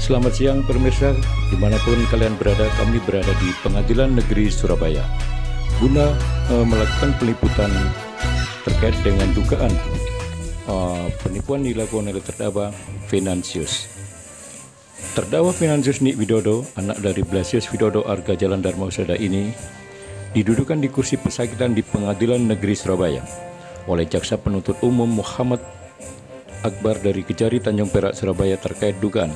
Selamat siang pemirsa, dimanapun kalian berada, kami berada di Pengadilan Negeri Surabaya guna melakukan peliputan terkait dengan dugaan penipuan dilakukan oleh terdakwa Venantius. Terdakwa Venantius Nik Widodo, anak dari Blasius Widodo Arga Jalan Dharma Husada ini, didudukan di kursi pesakitan di Pengadilan Negeri Surabaya oleh Jaksa Penuntut Umum Muhammad Akbar dari Kejari Tanjung Perak Surabaya terkait dugaan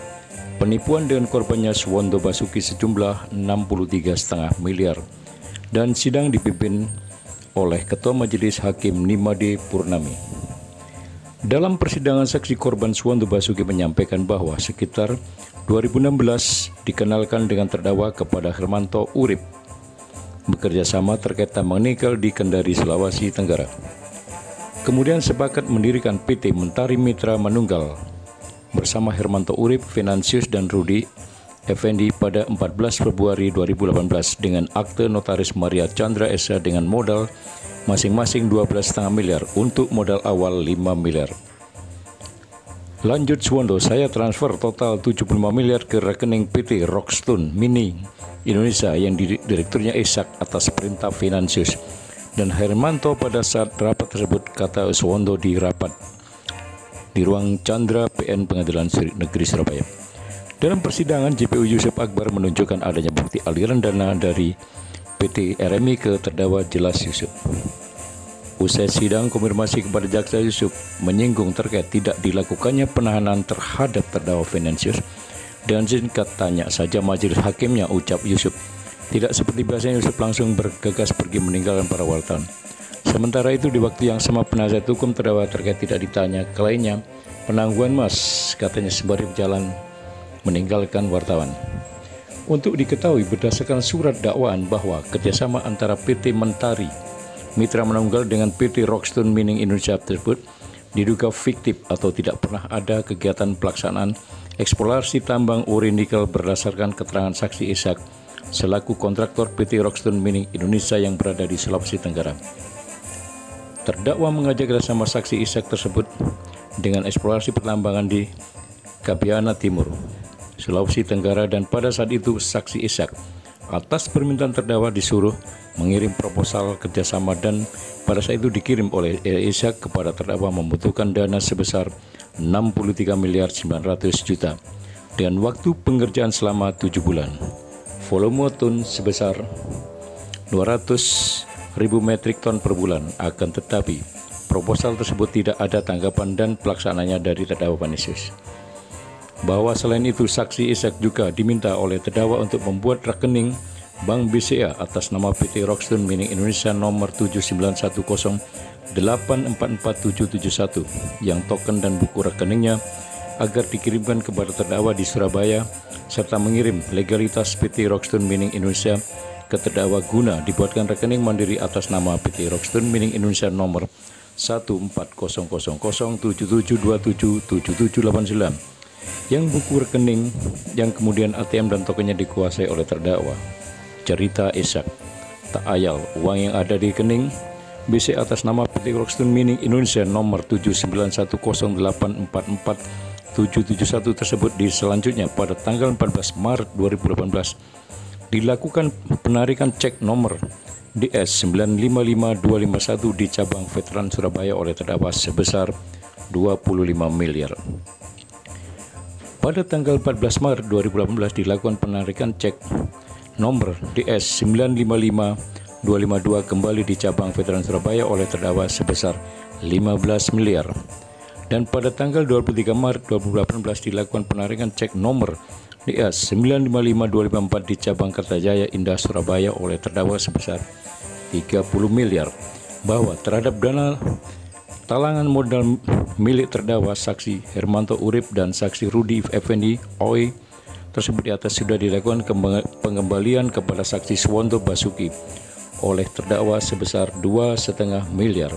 penipuan dengan korbannya Suwondo Basuki sejumlah 63,5 miliar dan sidang dipimpin oleh Ketua Majelis Hakim Nimade Purnami. Dalam persidangan, saksi korban Suwondo Basuki menyampaikan bahwa sekitar 2016 dikenalkan dengan terdakwa kepada Hermanto Urip bekerja sama terkait tambang nikel di Kendari, Sulawesi Tenggara. Kemudian sepakat mendirikan PT Mentari Mitra Manunggal bersama Hermanto Urip, Venantius dan Rudi Effendi pada 14 Februari 2018 dengan akte notaris Maria Chandra Esa dengan modal masing-masing 12,5 miliar untuk modal awal 5 miliar. Lanjut Suwondo, saya transfer total 75 miliar ke rekening PT Rockstone Mining Indonesia yang direkturnya Ishak atas perintah Venantius dan Hermanto pada saat rapat tersebut, kata Suwondo di rapat di ruang Chandra PN Pengadilan Negeri Surabaya. Dalam persidangan, JPU Yusuf Akbar menunjukkan adanya bukti aliran dana dari PT RMI ke terdakwa Jelas Yusuf. Usai sidang, konfirmasi kepada Jaksa Yusuf menyinggung terkait tidak dilakukannya penahanan terhadap terdakwa Venantius dan singkat tanya saja majelis hakimnya, ucap Yusuf. Tidak seperti biasanya, Yusuf langsung bergegas pergi meninggalkan para wartawan. Sementara itu, di waktu yang sama penasihat hukum terdakwa terkait tidak ditanya kliennya, penangguhan mas, katanya sembari berjalan meninggalkan wartawan. Untuk diketahui berdasarkan surat dakwaan bahwa kerjasama antara PT Mentari Mitra Manunggal dengan PT Rockstone Mining Indonesia tersebut diduga fiktif atau tidak pernah ada kegiatan pelaksanaan eksplorasi tambang uri nikel berdasarkan keterangan saksi Ishak selaku kontraktor PT Rockstone Mining Indonesia yang berada di Sulawesi Tenggara. Terdakwa mengajak kerjasama saksi Ishak tersebut dengan eksplorasi pertambangan di Kabiana Timur, Sulawesi Tenggara, dan pada saat itu saksi Ishak atas permintaan terdakwa disuruh mengirim proposal kerjasama dan pada saat itu dikirim oleh Ishak kepada terdakwa membutuhkan dana sebesar 63 miliar 900 juta dengan waktu pengerjaan selama 7 bulan. Volume ton sebesar 200.000 metrik ton per bulan. Akan tetapi proposal tersebut tidak ada tanggapan dan pelaksananya dari terdakwa Venantius. Bahwa selain itu saksi Ishak juga diminta oleh terdakwa untuk membuat rekening Bank BCA atas nama PT Rockstone Mining Indonesia nomor 79108444771 yang token dan buku rekeningnya agar dikirimkan kepada terdakwa di Surabaya serta mengirim legalitas PT Rockstone Mining Indonesia ke terdakwa guna dibuatkan rekening mandiri atas nama PT Rockstone Mining Indonesia nomor 1400077277789 yang buku rekening yang kemudian ATM dan tokennya dikuasai oleh terdakwa. Cerita Ishak, tak ayal uang yang ada di rekening BC atas nama PT Rockstone Mining Indonesia nomor 79108444771 tersebut di selanjutnya pada tanggal 14 Maret 2018 dilakukan penarikan cek nomor DS 955251 di cabang Veteran Surabaya oleh terdakwa sebesar 25 miliar. Pada tanggal 14 Maret 2018 dilakukan penarikan cek nomor DS 955252 kembali di cabang Veteran Surabaya oleh terdakwa sebesar 15 miliar. Dan pada tanggal 23 Maret 2018 dilakukan penarikan cek nomor DS 955254 di cabang Kertajaya Indah Surabaya oleh terdakwa sebesar 30 miliar. Bahwa terhadap dana talangan modal milik terdakwa saksi Hermanto Urip dan saksi Rudi Effendi OI tersebut di atas sudah dilakukan pengembalian kepada saksi Suwondo Basuki oleh terdakwa sebesar 2,5 miliar,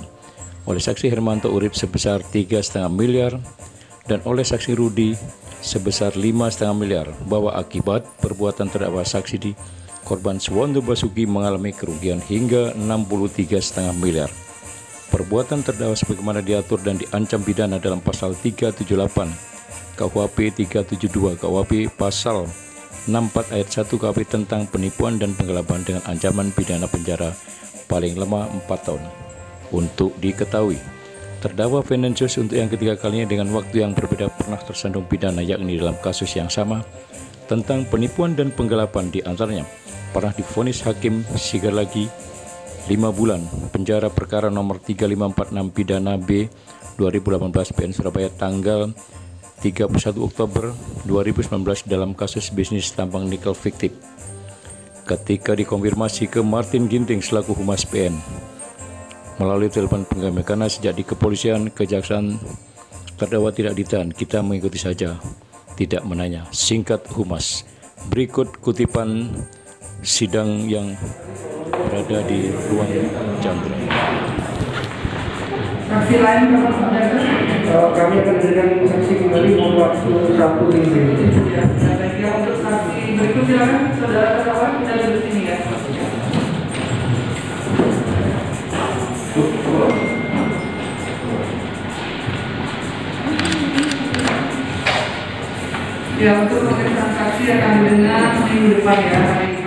oleh saksi Hermanto Urip sebesar 3,5 miliar dan oleh saksi Rudi sebesar 5,5 miliar. Bahwa akibat perbuatan terdakwa saksi di korban Suwondo Basuki mengalami kerugian hingga 63,5 miliar. Perbuatan terdakwa sebagaimana diatur dan diancam pidana dalam pasal 378 KUHP 372, KUHP pasal 64 ayat 1 KUHP tentang penipuan dan penggelapan dengan ancaman pidana penjara paling lama 4 tahun. Untuk diketahui, terdakwa Venantius untuk yang ketiga kalinya dengan waktu yang berbeda pernah tersandung pidana, yakni dalam kasus yang sama tentang penipuan dan penggelapan. Di antaranya pernah divonis hakim Sigalagi 5 bulan penjara perkara nomor 3546 pidana B 2018 PN Surabaya tanggal 31 Oktober 2019 dalam kasus bisnis tambang nikel fiktif. Ketika dikonfirmasi ke Martin Ginting selaku Humas PN melalui telepon genggam, karena sejak di kepolisian kejaksaan terdakwa tidak ditahan, kita mengikuti saja, tidak menanya, singkat Humas. Berikut kutipan sidang yang berada di ruang Chandra. Saksi lain kami akan berikan saksi kembali waktu 1 menit. Ya, untuk saksi berikut silakan saudara terdakwa kita duduk sini ya. Ya, untuk pemeriksaan saksi akan didengar minggu depan ya.